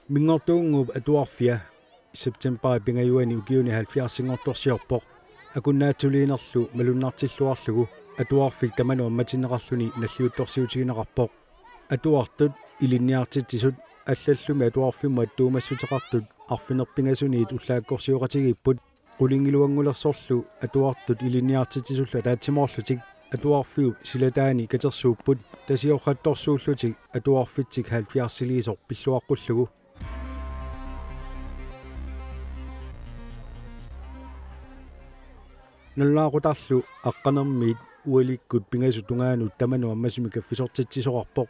Mingortuungup atuarfia September pingayuani ukiuni 70-ngortorsiorpoq akunnaatuliinerlu malunnartilluarlugu atuarfik tamanu ammatinneqarluni nalliuttorsiutiginaqarpoq atuartut ilinniartitsisut allallumi atuarfimmu attuumassuteqartut arfinerpingasuniit ullaakkorsiuqatigiipput qulingiluangulersorlu atuartut ilinniartitsisulla taatsimorlutik atuarfiu silataani katersuupput tasiorrattorsuullutik atuarfitsik 70-liisor pilluaqqullugu Nallaaqutarlu aqqanermiit ualikkut pingasutungaanut tamanu ammasumi kaffisortitsisoqarpoq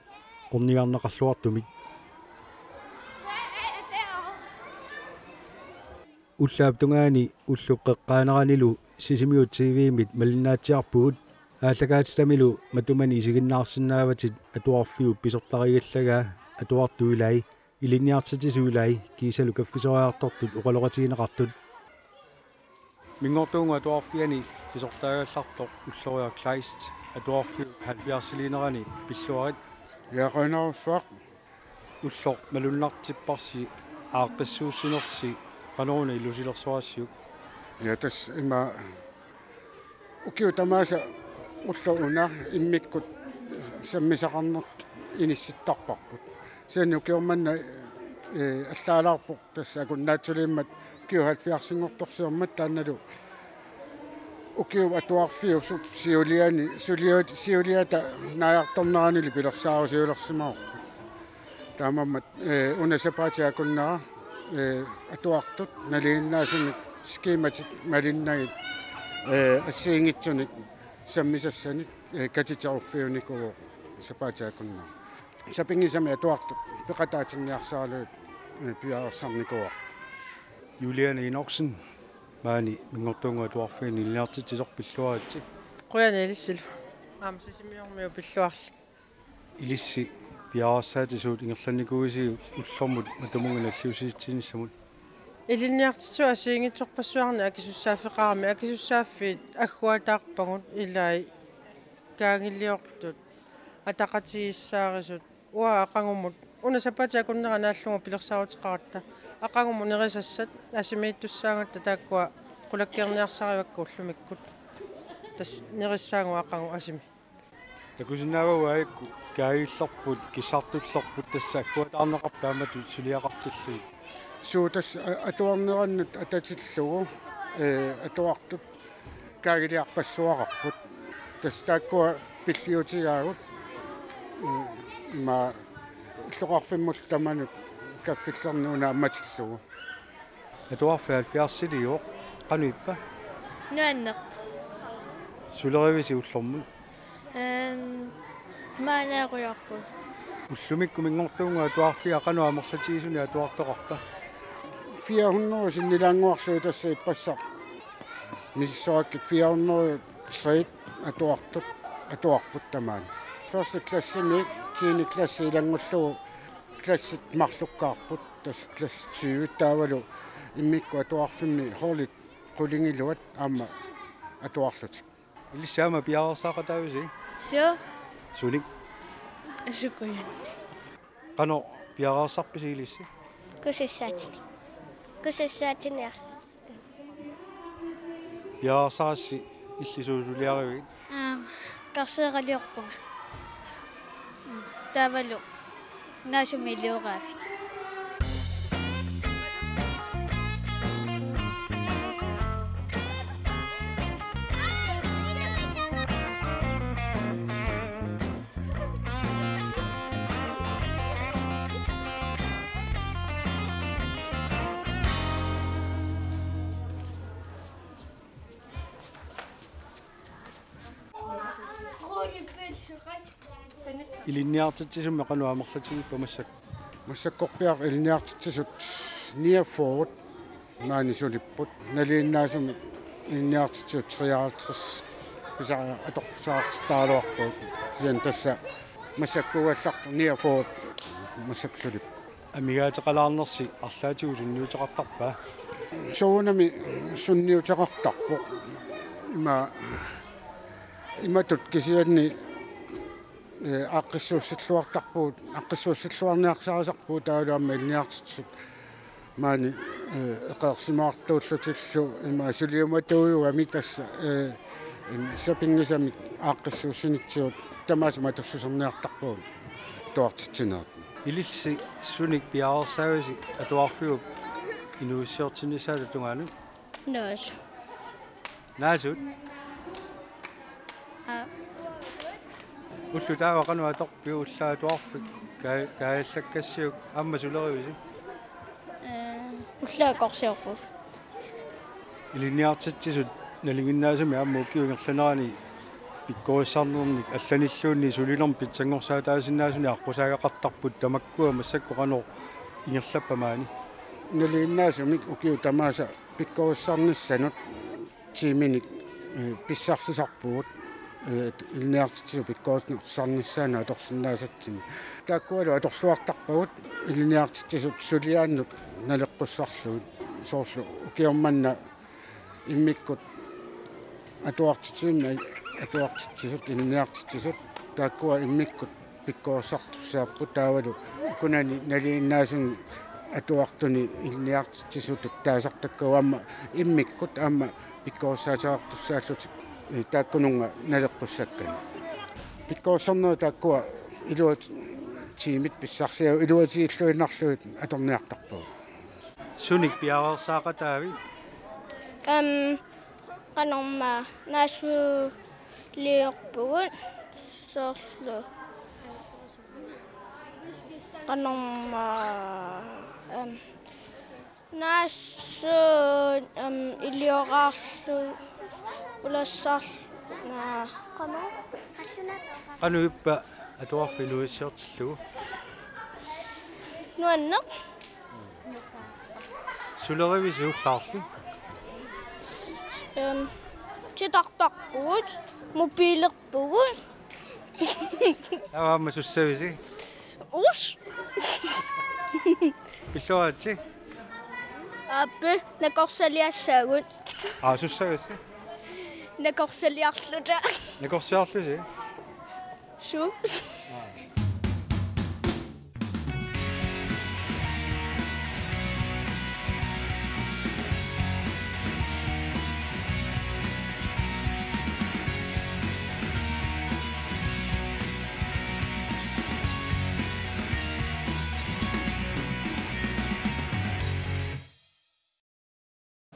qorniarneqarluartumik Ullaaptungaani ulluqqeqqaaneranilu sisimiut CV-mit malinnaatiarpugut ааллагаатитамилу матумани исигиннаарсинааватит атуарфиу писортаригаллагаа атуартуилай илинниартитисуилай кисалу каффисориартортут оқалоқатигинеқартут мингортуунга атуарфиани писортаагаллартоқ уллориа клайст атуарфиу 70-линерани пиллуарит яақанаруссуақ уллор малуннартиппарси ааққиссууссинерси канаруна илусилерсуассиук ятас има укиу тамааса уллууна иммиккут саммисақарнерт инисситтарпарпут сианнукиорманна аллаалаарпоқ тасса акуннаатсулииммат киухат фиарсингорторсиормат таанналу укиу атуарфиу сиулиани сиулиата наярторнеранили пилерсаарусиулерсимаа таамаммат унасапаатиакуннера атуартут налииннаасуник скиматит малиннагит ассиингитсуник саммисассаник катитеруффиуникуу сапаатиакуннера сапингисами атуартут пеқатаатинниарсаалуут пиаарсарникуа Juliane Inoksen maani mingortuunga atuarfiini iliniartitsisорпиллуаатсик qoyani ilissil aamsisimiormiu pilluarli ilissi piaraassaatisuut ingerlannikuisiu ullormut matumunganalliusiitsinnissamut ilinniartitu asiingitsorpassuarni akisussaaffeqarami akisussaaffit agguataarpagut ilai kaangilliortut ataqatiissaarisut ua aqangumut unasapatiakunnera naallunga pilersaarutiqaratta aqangumu nerisassat asimiittussaangatta taakkua qulakkiarniarsariwakku ullumikkut tas nerissaangu aqangu asimi takusinnaavaguaikku kaagillerput kissartullorput tassaakkuataarneqarpaamatu suliaqartillu суутас атуарнерannut ататиллугу атуартут каагилиарпассуақарпут тас тааккуа пиллиутигаагут има иллоқарфиммул таманут каффиллернууна амматиллугу atuarfi 70-лиор qanuippa nuanneq sulerivisi ullormut maaneeruyorpu ullumikku mingortuunga atuarfi aqanu amerlatigisuni atuartoqarpa 400 sinnilaanguarluu tassa ippassaq nissorakkit 403 atuarput tamaan første klassimi tiende klasse ilangullugu klassit marlukkaarput tas klass 20 taavalu immikku atuarfimmi horlit qulingiluat aama atuarlutik ilissaama piararsaqataavisi sio sunik sukuyan qano piararsarpisi ilissi kusissaatiniar piararsarassi illisuusuliarivik karseeraliorpunga taavalu naasumilioraafi ilinniartitsisummi qanu amerlatigippa massak массаккорпиар илниартитсут ниаффорут маани сулиппут налииннаасуми илниартитсут 53 писаа аторфсаартаалуарпут сиан тасса массаккугалларту ниаффорут массаксулип амигаатеқалаарнерси арлаатигу сунниутеқартарпаа соонами сунниутеқартарпу иматут кисианни аққиссууссаллуартарпуут аққиссууссаллуарниарсарисарпуу таалуамма илниартитсут маани эқарсимаартууллутиллу има сулиуматууюгами тасса сапингисами аққиссууссинитсиут тамаасма тассусерниартарпуут туартитсинеэт илилси суник пиаарсависи атуарфиуп инуиссиортинисаалу тунгаanu Nås. наасут уллу таавақануа торпиу уллаатуарфик кааллаккассиук амма сулеривиси Ullaakorsiorput. илинниартитсисут налингиннаасами амма укиунгерланерани пиккориссаарнерник алланиллуунни сулилерм питсангорсаа таасиннаасуни аққусаагақартарпут тамаккуа массаккоқанор ингерлаппамаани налииннаасумик укиу тамааса пиккориссаарниссанут тиминик писсарсисарпуут илниартитсу пиккориссаарниссаана аторсиннаасатсини тааккуалу аторлуартарпагут илниартитсисут сулиааннут налеққуссарлуут соорлу укиорманна иммиккут атуартитсуинна атуартитсисут илниартитсисут тааккуа иммиккут пиккориссартуссааппут таавалу кунани налииннаасун атуартуни илниартитсисутут таасартаккуамма иммиккут аама пиккориссаатаартуссааллут тааккунунга налеққуссаккани пиккориссарнера тааккуа илуат тимит писсарсиа илуатииллуиннарлуит аторниартарпуу суник пиаарсаақатаави Qanorma nasu liorpugut soorlu. Qanorma nasu iliorarlu ulassarlu na qanor qanuippa atuarfiluissiortillugu nuanneq sulerivisi ullaarlu titartarpugut mobiilerpugut аваама суссависи us пиллуаати appe nakorsaliassaagut суссависи nakorsaliarluta накорсиарлуси su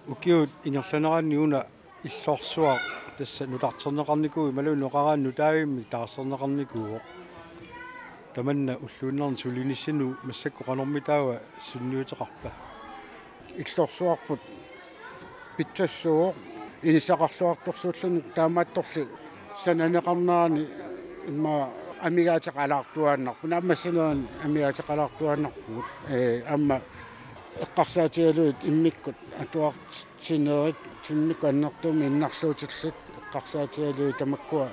укиут ингерланераанниуна иллорсуа тасса нутартернеқарникуи малуунеқараанну таавимми таарсернеқарникуо таманна уллуиннерн сулиниссину массаккоқанорми таава сунниутеқарпа иллорсуарпут питсассуо инисақарлуарторсууллуни таамаатторли сананеқарнерани имма амигаатеқалаартуааннарпу нааммассинерани амигаатеқалаартуааннарпут амма эққарсаатигалуит иммиккут атуартинерит тиммику аннертуми иннарлуутиллут эққарсаатигалуи тамаккуа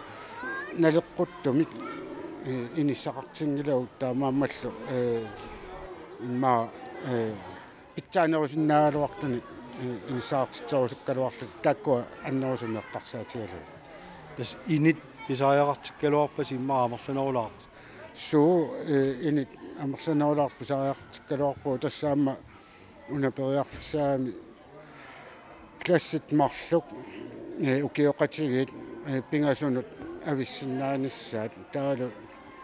налеққуттумик инissақартингилау таамааммаллу имма питсаанерусиннаагалуартуни инissаартитсерусуккалуарлу тааккуа аннерусуми эққарсаатигалуи тас инит писааяқартиккалуарпас иммаамерланерулаарт суу инит амерланерулаарпу писааяқартиккалуарпу тассаама унапериарфисаами классит марлук укиоқатигит пингасунут ависсиннааниссаат таалу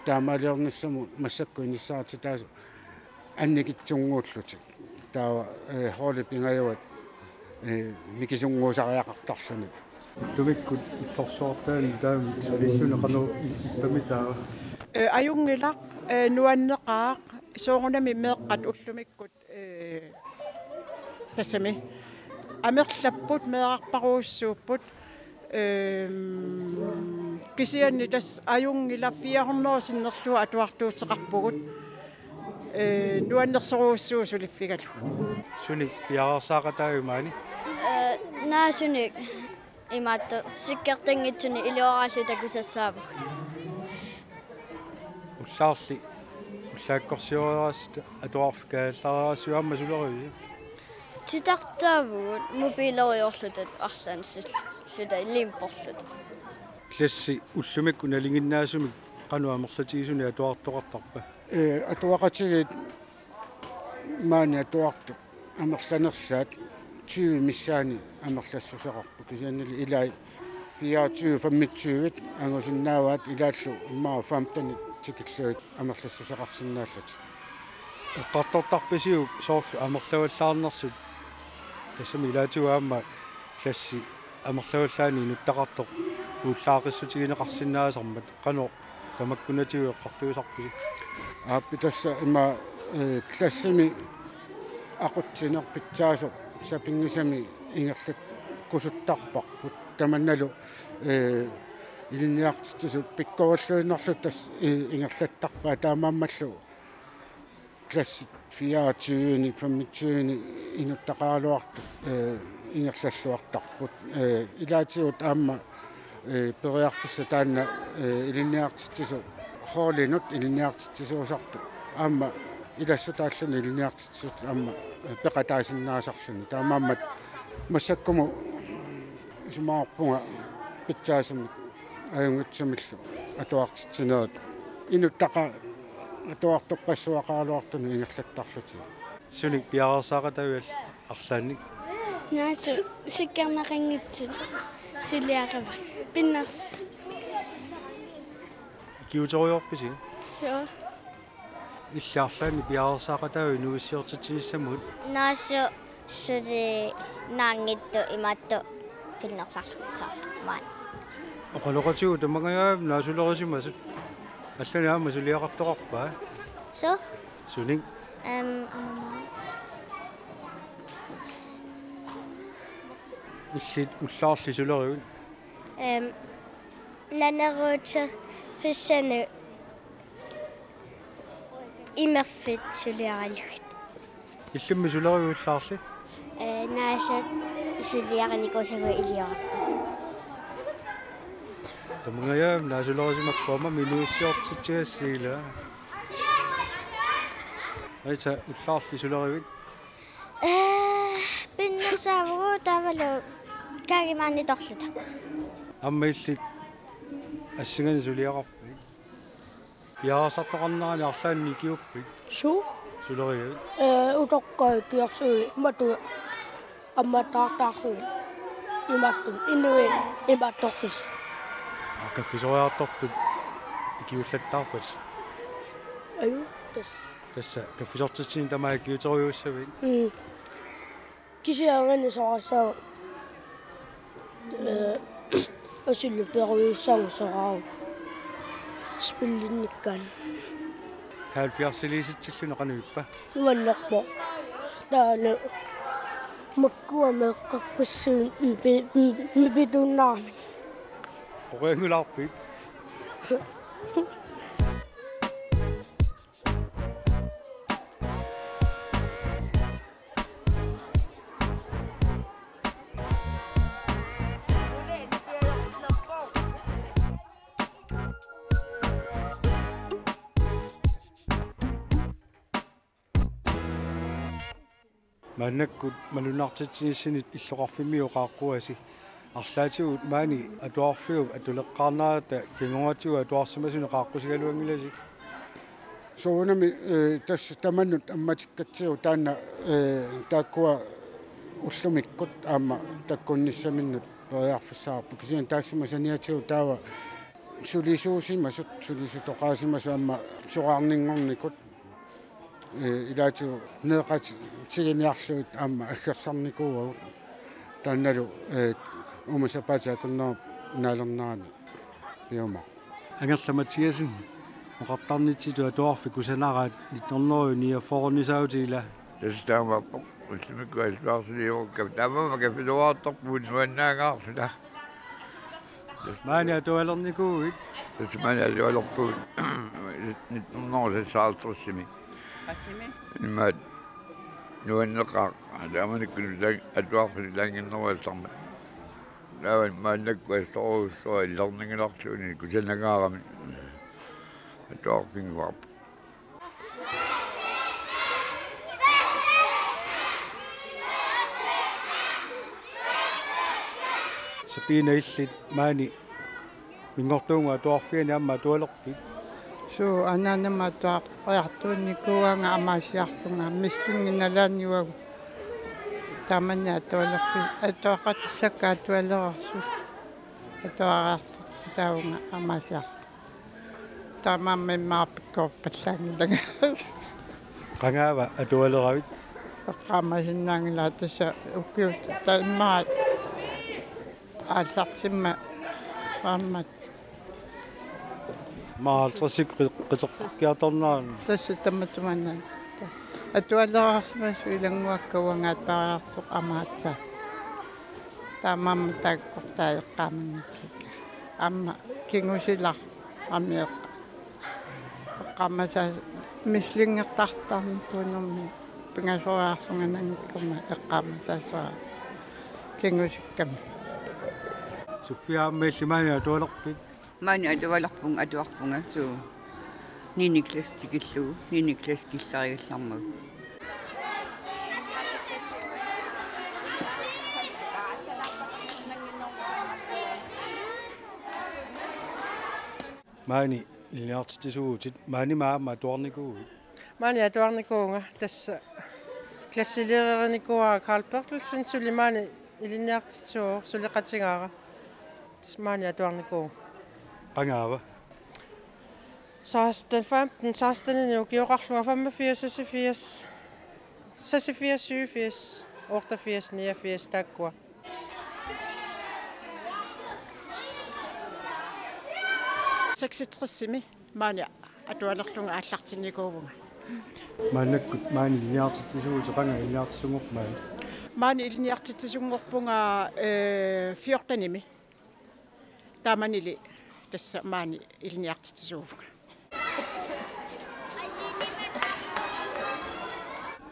таамаалиорниссаму массаккуиниссаати таасу анникитсунгууллутик таава холи пингаюат микисунгуусариақартарлуни тумиккут иллорсуартаани таами салиллунеқарну иппамитаа ajungilaq nuanneqaaq soorunami meeqqat ullumikкут тассами амерлаппут меэқарпаруussууппут кисианни тас ajungilaffiarnersinnerlua atuartuutеқарпугут nuannersoruussuu suliffiгалу суник пиаарсаақатаави маани naasunik imaattu sikkertingitsuni ilioraallu takusassaavuq уллаарли уллааккорсиоraasta атуарфикааллараасуамма сулеривиси titartaavugut mobiileriorlutat арлаанссулluta илимпорлута класси уллумикку налингиннаасумик qanu amerlatigisuni atuartoqartarpa atuaqatigit maani atuartuq amerlanersaat 20 missaani amerlassuseqarpu kisiannili ilai 24 angusinnaawaat ilaallu immaa 15 tikilluit amerlassuseqarsinnaallat eqqartortarpisiu soorlu amerlavallarnersut tassami ilaatigaamma klassi amerlavallaani nuttaqartoq ullaaqissutigineqarsinnaasarmat qanu tamakkunatigu eqqartuisarpisi aappi tassa ima klassimi aqutsinerpitsaasoq sapingisami ingerlat kusuttarparput tamannalu iliniartisut pikkorulluinerlu tas ingerlattarpaa taamaammallu klassit 24 25 inuttaqaaluartu ingerlalluartarput ilaatigut aamma periarfissa taanna iliniartisu hoolinut iliniartisuusartu aamma ilassutaalluni iliniartisut aamma peqataasinnaasarluni taamaammat массаккуму исмаарпунга питсаасами аюнгутсамиллу атуартитсинерит инуттаqa атуартоққассуақаалуартуну ингерлаттарлути суник пиарсаақатавиал арлаанник наасу сиккернақингитсут сулиарава пиннерс киуториорписи со иллаарлаани пиарсаақатави нуиссиортитсиниссамут наасу суди наангитту имаатту пиннерсарлусаар маан оқалоқатигу тамагаав наасулерисимасут аллани аама сулиақартоқарпаа со суник иллит уллаарли сулериут нанеруутэ фиссану имерфит сулиаралугит иллимми сулериуллаарли наасат сулиараникусагу илиора тамагаав наасулерисимаккуама минуиссиортитсиассиила айта уллаарли сулериут пиннерсаагу тавалу кагимаани торлута амма иллит ассигани сулиақарпи пиарсартоқарнерани арлаанни киуппи Су сулериут утоққай киарсуи мату амматаартаарсуи иматтун иннуи иматторсус каффисориарторпут киуллаттаарпас аю тас тасса каффисортитсини тамаа киуториуссавит кисиангани сорассаа асуллу перуйуссаангу сораа спиллинниккан 70-лиситсиллуна кануиппа уаннерпо таана маккуа меққарпассуун мипитуннаарми оқенгулаарпит маннаккут малунартитсиниссинит иллоқарфимиоқааққуаси арлаатигут маани атуарфиуп атулеққарнаата кингуатигу атуарсимасуни қааққусигалуангиласи соонами тасс таманнут амматиккатсиу таана тааккуа уллумиккут аама таккунниссаминнут периарфиссаарпу кисиан таассимасаниатиу таава сулисуусимасут сулисутоқаасимасу аама сораарнингорникут илаатигу неэқати тигиниарлуит аама аггерсарникууагу таанналу умасапаатаакуннаа наалернаани пиума ангерламатиасин оқартарнитситу атуарфи кусанараат 1949 тастаамаппо уллимиккуаллуарсилиоруккап таамама капилуарторпуун нуаннаагаарсула маани атуалерникууит тасмани алуалорпуун 1946 иммат нуаннеқаа тааманиккуну атуарфи лангиннеруалларма тааван мааннаккуассоруссуа иллернингиларлуни кусанагаарами атуарфингуарп сапиина иллит маани мингортуунга атуарфиани амма атуалерпит суу анаанама туаққиартуунникуанга амаасиартунга мислунгиналааниуагу таманна атуалерфи атуақатиссакка атуалерарсу атуараарту таунга амаасиар тамаммаапиккорпаллаангилага qangaava atualeravit эққамасиннаангила тасса уккиут таиммаа ааллартимма ааммат маалтрасик qiteqqkiatornaarni тасса таматуманна атуалерарсимасу илангуаккауангаат параартоқ амаатса таамамма тааккортаеққаманникка амма кингусилар амиэқ эққамаса мислингертартарни кунерми пингасориарлунганангиккума эққамасаасаа кингусикками suffiaammeillimani atualerpit маани атуарпунга суу ниниклас тикиллугу ниниклас килларигаллармагу maani ilniartitisuutit maani maama atuarnikuugi Maani atuarnikuunga tassa klassileerernikua Carl Bertelsen sulimaani iliniartitsuu suliqatigaara maani atuarnikuu qangaava 16 16 ukiuqarluga 85 86 87 88 89 taakkua сакситрissimi маани атуалерлунга ааллартинникуувнга maanakkut maani ilniartitisuuti qanga ilniartisungormaani маани илниартитсунгорпунга 14-ними тааманили тасса маани илниартитсуувнга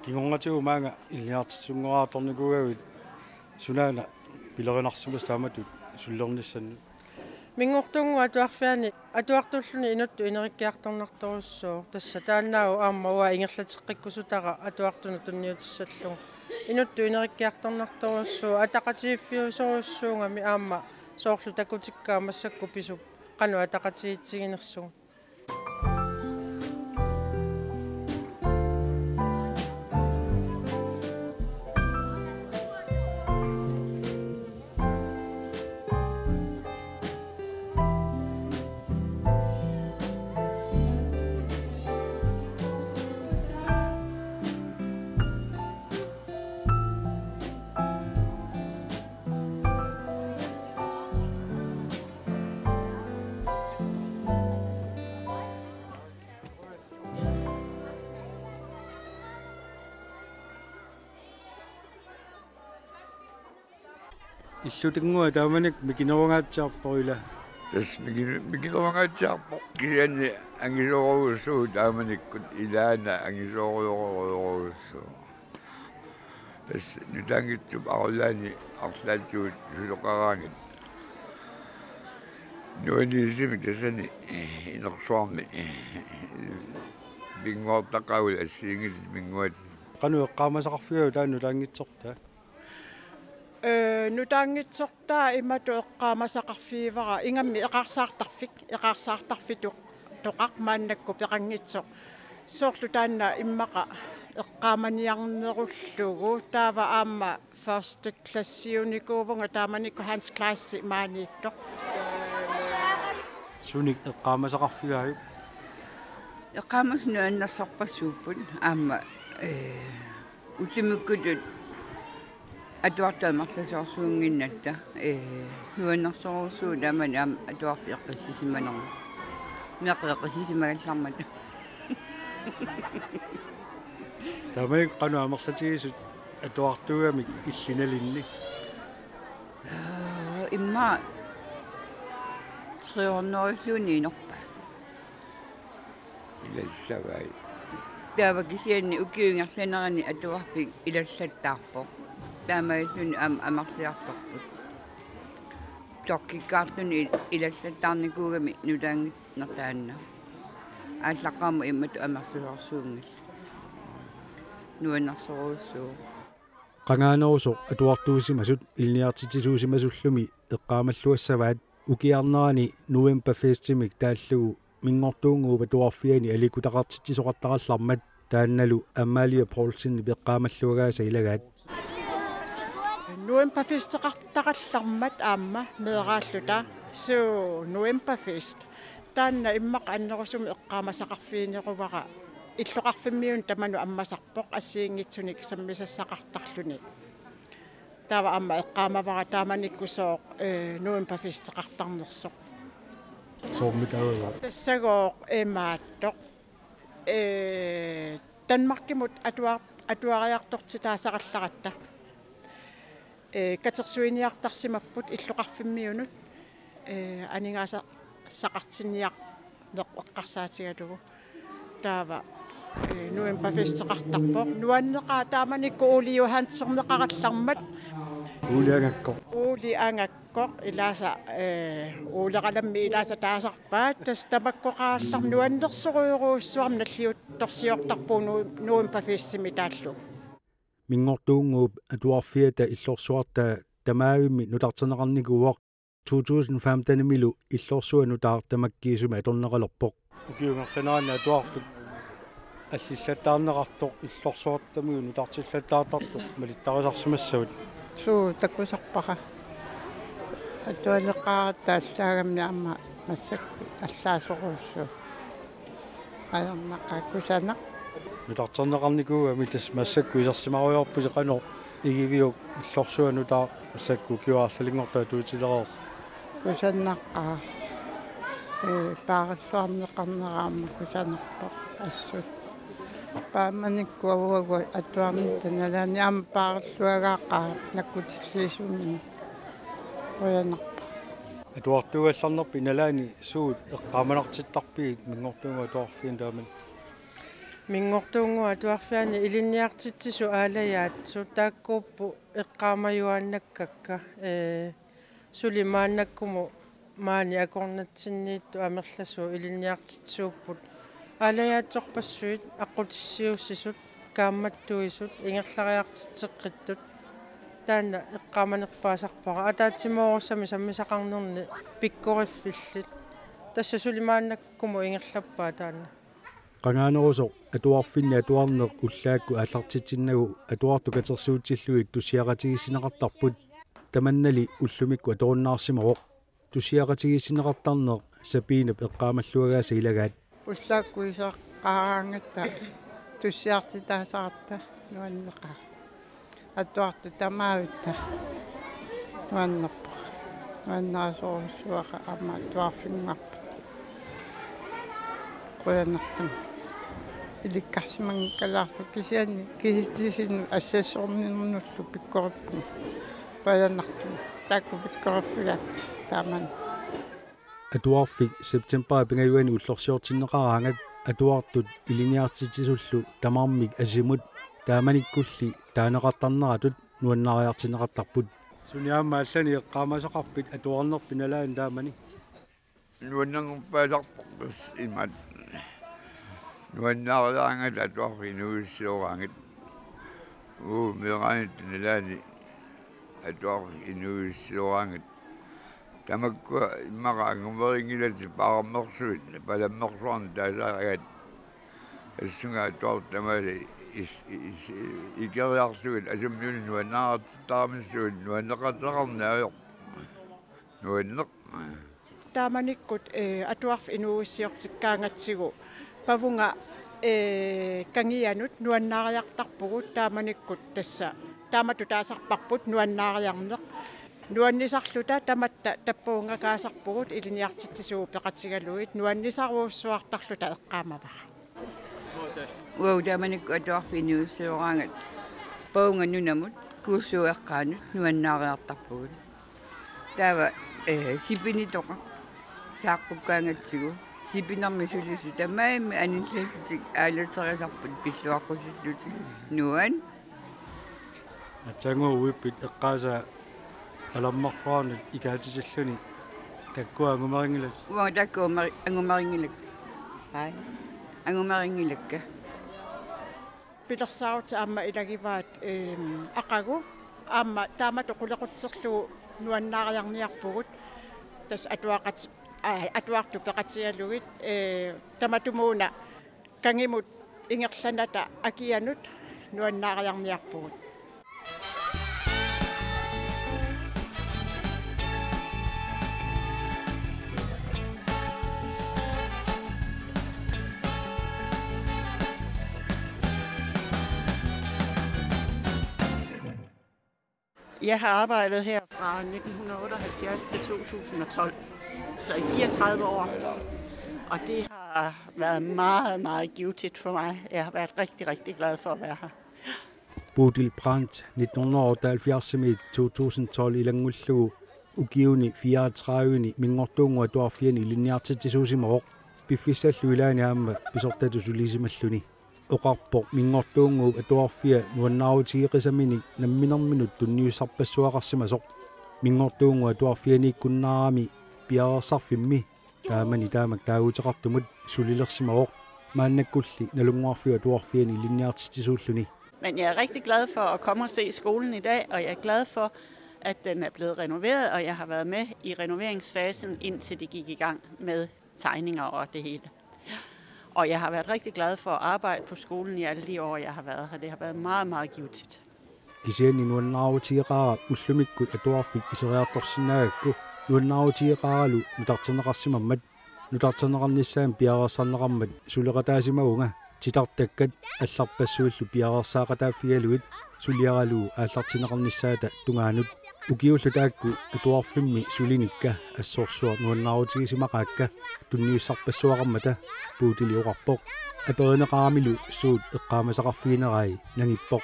kingorngatigu maanga ilniartitsungoraartornikuugavit sunaana pilerinarsumas taamatut sullernissanni Mingortungu atuarfiani atuartulluni inuttu inerikkiartornartorussuu tassa taannaau aamma ua ingerlateqqikkusutara atuartunu tunniutissallungu inuttu inerikkiartornartorussuu ataqatiiffiusorussuungami aamma soorlu takutikkaa massakku pisu qanu ataqatiitsiginersugu иллутингуа тааманик микинерунгаатсиарпорила тас микинерунгаатсиарпо кианни ангисооруссуу тааманиккут илаана ангисооруйоруйоруссуу тас нутангитсуп арулаани арлаатсуут сулоқараангит нуанисимик тасани инерсуарми бингуартақаула ассиингис мингуат qanu eqqaamasaqarfigu taannu taangitsorta нутаангитсортаа имату эққаамасақарфиивара ингамми эқарсаартарфиту тоқақ мааннакку пеқангитсо соорлу таанна иммақа эққааманиарнеруллугу таава аама first klassiunikuvunga taamanikku Hans Kleissi maaniitto sunik eqqaamasaqarfigaayut эққамасну аннерсарпассууппут аама утимуккутут атуартаамарласоорсуунгиннатта нуаннерсоорсуу таамани аама атуарфи эққиссисиманерма меққиэққиссисимагаллармата тааманик qanu амерлатигисут атуартугамик иллиналинни имма триорнориллуни инерпа илассавай таава кисианни укиунгерланерани атуарфик илаллаттаарпо таамаиллуни амерлиарторпут tokkиккаартуни илаллаттаарникуугами нулаангитнертаанна ааллаққаама иммату амерлуарсуунгил нуаннарсоруссуу qangaaneruso atuartuusimasut ilniartitisuusimasulлуми eqqaamalluassavaat ukiarnerani November Festimik taallugu мингортуунгуупа туарфиани аликутақартитсисоқартараллармат таанналу аммаалиа пролсинни пеққаамаллуагааса илагаат Novemberfest-тақартараллармат аама меэрааллута су Novemberfest таанна иммақ аннерусуми эққаамасақарфиинерувара иллоқарфиммиун таману аммасарпоқ ассиингитсуник саммисассақартарлуни таава амма эққаамавара тааманиккусоо Novemberfest-тақартарнерсоқ соормитауга тассагоо эмааттоқ Danmarkimut атуариартортитаасақалларатта катерсуиниартарсимаппут иллоқарфиммиунут анингааса сақартинниар неққарсаатигалугу таава Novemberfest-тақартарпоқ нуаннеқаа тааманикку уулиухаансернеқараллармат уулиангаккоқ илааса уулеқаламми илааса таасарпаат тас тамаккоқааллар нуаннерсоруйоруussуарм наллиут торсиортарпуу Novemberfest-сими тааллу мингортуунгууп атуарфиата иллорсуарта тамаавимми нутартенеқарникууақ 2015 милу иллорсуану таар тамаккиисума аторнеқалерпоқ укиунгерланаана атуарфик аллиллаттаарнеқартоқ иллорсуартамиу нутартиллаттаартартоқ малиттарисарсимассавут суу таккусарпара атуалеқаратааллаагамни амма массакку аллаасоруussу аернаққаккусанақ нутартернеқарникууга митас массакку исерсимаруйорпу сеқано игивиук иллорсуану таа массакку киуаарлалингортаа туутилереерс кусаннаққаа паараллуарнеқарнераама кусанерпоқ ассут пааманиккуавуагу атуарнитаналаани аама паараллуагаақаа наккутиллиисумини оянерпа атуартугалларнерпи налаани суут эққааманартиттарпигит мингортуунга атуарфиин тааман мингортуунгуа атуарфиани илинниартитсису аалаяат сутааккууппу эққаамаюааннаккакка сулимааннаккуму маани акорнатсинниитту амерласуу илинниартитсууппут аалаяатсорпассуит аққутиссиуссисут каамматтуисут ингерлариартитсеққиттут таана эққааманерпаасарпара атаатсимоорсами саммисақарнерни пиккориффиллит тасса сулимааннаккуму ингерлаппаа таана qangaanерусо атуарфинни атуарнеқ уллаакку ааллартитсиннагу атуарту катерсуутиллуит тусиақатигиссинеқартарпут таманнали уллумикку аторуннаарсимавоқ тусиақатигиссинеқартарнеқ сапиинап эққаамаллуагааса илагаат уллааккуисеққаараангатта туссиартитаасаарта нуаннеқаа атуарту тамаавитта нуаннерпа нуаннаасоруссуаqa амма туарфингмарпа қуяннартам иликкарсимангкалаарлу кисианни киситисин ассассорнинернуллу пиккориппу паяннартум таакку пиккориффигак тааман атуарфик септембер пингаюани уллорсиортиннеқараангат атуартут илиниартитисуллу тамармик асимут тааманиккулли таанеқартарнератут нуаннаариартинеқартарпут суниаама аллани эққаамасақарпит атуарнерпи налаан таамани нуаннангуппааларпорпас имат нуаннаариаангат атуарфинуиссуораангат мераанит налаани атуарфи инуиссуораангат тамакку иммараангумерингилати паараммерсуит паламмерсуарни таалаагаат ассунга атуар тамали икериарсуит асуммиуни нуаннааратитарамиссуит нуаннеқатеқарнаайор нуаннеқ тааманиккут атуарф инуиссиортиккаангатсигу павунга кангианут нуаннаариартарпугут тааманиккут тасса таамату таасарпарпут нуаннаариарнеқ нуаннисарлута таматта таппуунгагаасарпугут илиниартитсисуу пеқатигалуит нуаннисаруussуартарлута эққаамавара уау тааманикку атуарфинуиссуораангат паунга нунамут куусуэққаанут нуаннаариартарпугут таава сипинитоқа сааққуккаангатсигу сипинарми сулису тамаами анинлифтик аалерсерисарпут пиллуаққусиллутик нуан атсангу уиппит эққааса аламмарфаанут икаатисиллуни таккуа ангумарингилас уа таккуа ангумарингилак хай ангумарингилакка пилерсаарути аама илагиваат ақагу аама таамату қулеқутсерлугу нуаннаариарниарпугут тас атуақат atuartu peqatialugit tamatumuuna kangimut ingerlanata akianut nuannaariarniarpugut. Jeg har arbejdet her fra 1978 til 2012, så i 34 år. Og det har været meget, meget givetigt for mig. Jeg har været rigtig, rigtig glad for at være her. Bodil Brandt, 1978 med 2012 i Langullu, ugivende 34 mingortunga tuarfiani linniartitisuusimor, piffisalluilaani aamma pisortatusulisimalluni. Oqarpo mingortungu atuarfia nuannaarutiiqisamini namminerminut tunniussarpassuaqarsimasoq. Mingortungu atuarfiani kunnaarami piarersarfimmi taamani taamak taaguteqartumut sulilersimor. Maannakkulli nalunguarfia tuarfiani linniartitisuulluni. Men jeg er rigtig glad for at komme og se skolen i dag, og jeg er glad for, at den er blevet renoveret, og jeg har været med i renoveringsfasen, indtil det gik i gang med tegninger og det hele. Og jeg har været rigtig glad for at arbejde på skolen i alle de år, jeg har været her. Det har været meget, meget givetigt. Kisiani nuannaarutiiqaara ullumikku atuarfik isereartorsinnaagakku nuannaarutiiqaaralu nutartaneqarsimammat nutartaneqarnissaam piarersarneqarmat suleqataasimagunga titartakkat алларпассуиллу пиареерсаақатааффигалуит сулиаралу ааллартинеқарнissaата тунгаанут укиуллу таакку атуарфимми сулиникка ассорсуар нуаннаарутигисимақаакка тунниуссарпассуақармата пуутилиоқарпоқ аперинеқарамилу суут эққаамасақарфигинерай нагиппоқ.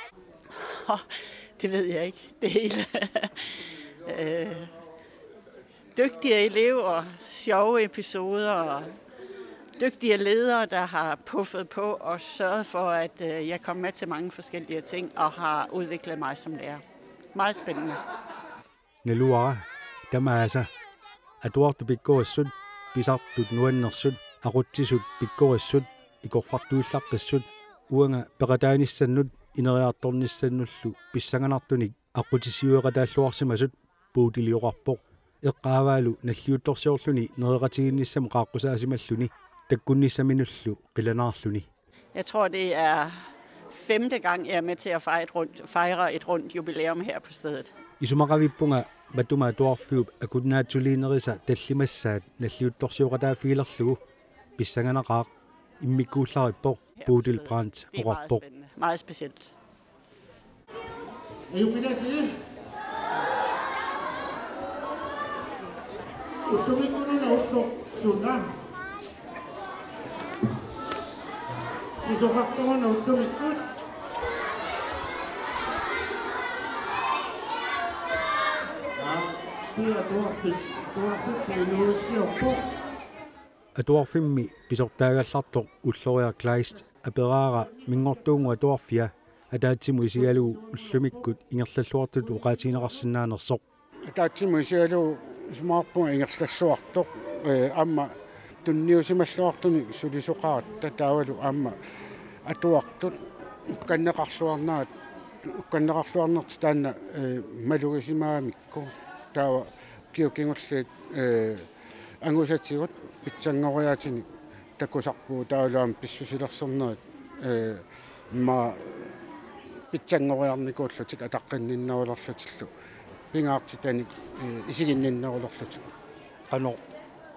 Det ved jeg ikke. Det hele. Dygtige elever, sjove episoder og dygtige ledere, der har puffet på og sørget for, at jeg kom med til mange forskellige ting og har udviklet mig som lærer. Meget spændende. Neluara, tamaasa, atuartu pikkoassut, pisartut nuannersut, aruttisut pikkoassut, ikorfartuullaqqassut, uanga peqataanissannut, ineriartornissannullu, pissanganartunik, aqutisiueqataalluarsimasut, puutiliuqarpoq, eqqaavaalu nalliuttorsiorluni nereqatiginnissam qaaqqusaasimallluni, takkunnissaminullu qilanaarluni. Jeg tror, det er 5. gang, jeg er med til at fejre et rundt jubilæum her på stedet. Isumaqavippunga matuma tuarfiup akunnaatsuliinerisa tallimassaat nalliuttorsiuqataafiilerlugu pissanganaqaaq immikkuullarippoq Bodil Brandt oqarpoq. Meget specielt. Atuarfimmi pisortaagallartoq ulloriarklaist aperaara mingortuungu atuarfia ataatsimu isialu ullumikkut ingerlalluartut uqaatiineqarsinnaanersoq. Ataatsimu isialu smartphone ingerlalluartoq amma tunniusimalluartuni sulisuqarat tataavalu amma atuartut ukkanneqarluarnerti taanna malugisimaamikku taawa kiukingullit angusatsigut pitsangoriaatini takkusarpuu taavaluam pissusilersernerit ma pitsangoriarnikuullutik ataqqinninnarulerlutillu pingaartitani isiginninnerulorlutik qano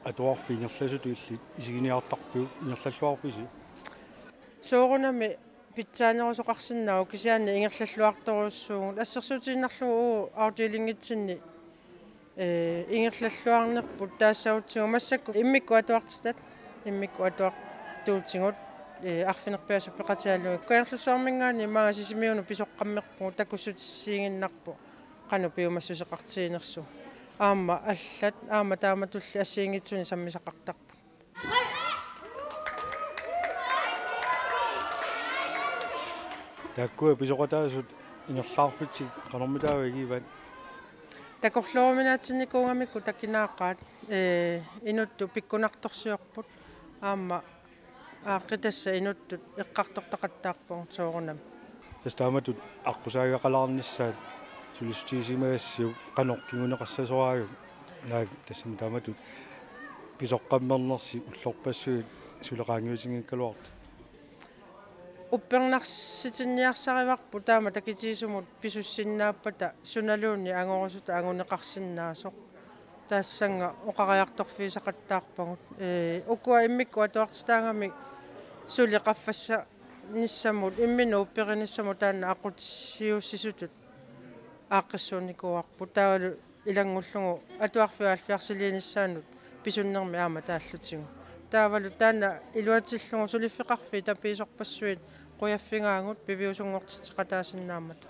atuarfi ingerlasut illit isiginiartarpiu ingerlalluarpisi soorunami pitsaanerusoqarsinnau kisiaanni ingerlalluartoruussuugut assersuutinnarlugu autilinngitsinni ingerlalluarnerput taassautsigu massakku immikku atuartitat immikku atuartuutigut арфинерпиасу пеқатиалуи куянерлуссуармингаани маа сисимиуну писоққаммерпу такуссутиссиингиннарпу қану пиумассусеқартиинерсу аама аллат аама тааматулли ассиингитсуни саммисақартарпу таккуа писоқатаасут ингерлаарфитсик қанормитаавагиван такорлууминаатсинникуунгамикку таккинааққаат инутту пиккунарторсиорпут аама ааққитасса инуттут эққартортақаттаарпугу соорунам тастааматут аққусаагақалаарнissaат сулистиисимаассиу қаноркигунеқассасораагу наак тассам тааматут писоққаммернерси уллорпассуит сулеқаангиутингиккалуарт уппернарситинниарсариварпу таама такитиисумут писуссиннааппата суналуунни ангорусута ангунеқарсиннаасоқ таассанга оқариарторфиисақаттаарпагут укуа иммикку атуартитаангами сулеқаффасса ниссамут иммину уппериниссамут таанна ақутсиуссисутут ааққиссууникуарпу таавалу илангуллугу атуарфиалфиарсилиниссаанут писуннерми аама тааллутигу таавалу таанна илуатиллугу сулиффеқарфи тапиисорпассуит қуяффингаангут пивиусунгортитеқатаасиннаамата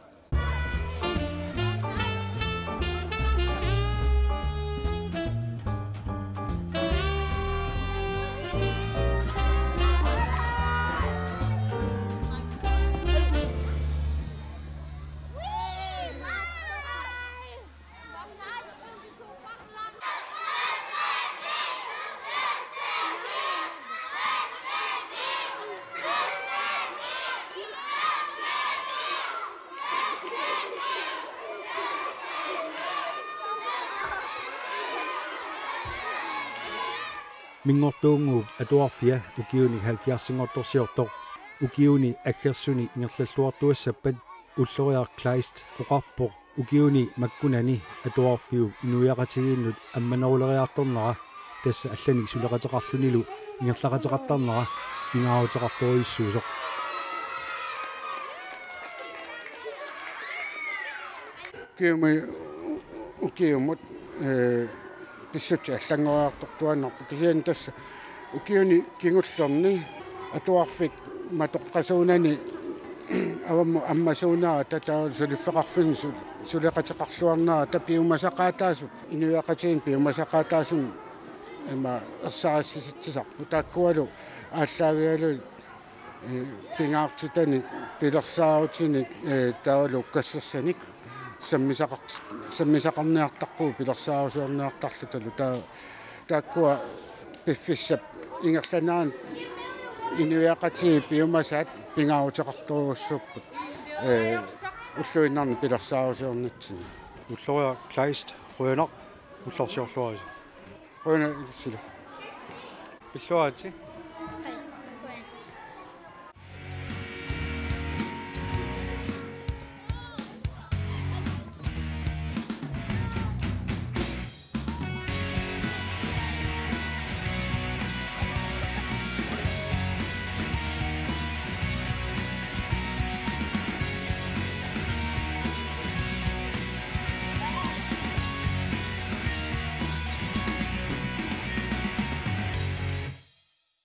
мингортуунгууп атуарфиа укиуни 70-сингорторсиорто укиуни аггерсуни ингерллуартуассаппат уллориар клайст оқарпоқ укиуни маккунани атуарфиу инуяқатигииннут амманерулериарторнера тасса аллани сулеқатеқарлунилу ингерлақатеқартарнера ингаарутеқарторуиссуусоқ укиумут писсут аллангориартортуаннарпу кисиан тасса укиуни кингуллерни атуарфик матоққасуунани авамму аммасуунаа татаа сулиффеқарфин сулеқатеқарлуарнаа тапиумасақаатаасут инуяқатигин пиумасақаатаасун има ерсаассиситсисарпу тааккуалу ааллаагиалу пингаартитани пилерсаарутиник таалу кассассаник саммисақарниартарпуу пилерсаарусуарниартарлуталу тааккуа пиффиссап ингерланаан инуяқати пиумасаат пингаарутеқарторуссууппут уллуиннарни пилерсаарусуарнатсини уллориа клайст руянақ уллорсиорлуариси руяна сила пиллуаати